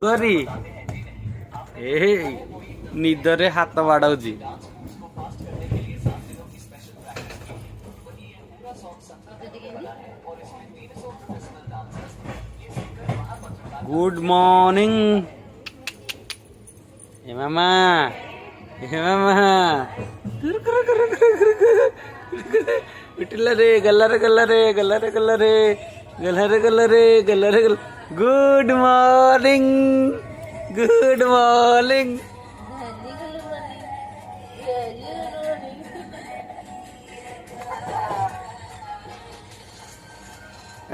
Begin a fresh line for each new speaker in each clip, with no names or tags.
କରି ଏ ନିଦରେ ହାତ ବାଡାଉଛି। गुड मॉर्निंग ए मामा उठला रे गल्ला रे गल्ला रे गल्ला रे गल्ला रे गल्ला रे गल्ला रे गल्ला रे गल्ला। Good morning good morning.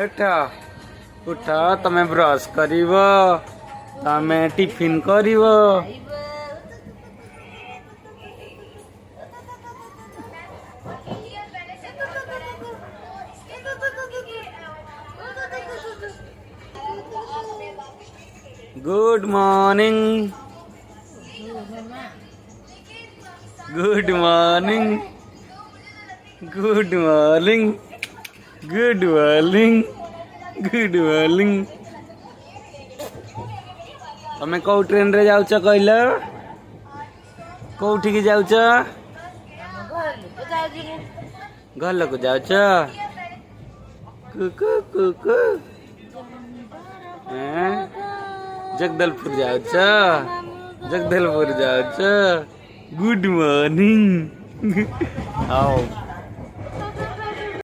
उठ उठ तमें ब्रश करिव तमें टिफिन करिव। Good morning good morning good morning good morning good morning. तमें कौ ट्रेन रे जाउछ कहल कौठी की जाउछ? घर को जाउछ कुकु कुकु जगदलपुर जाउछ जगदलपुर जाउछ। गुड मॉर्निंग आओ।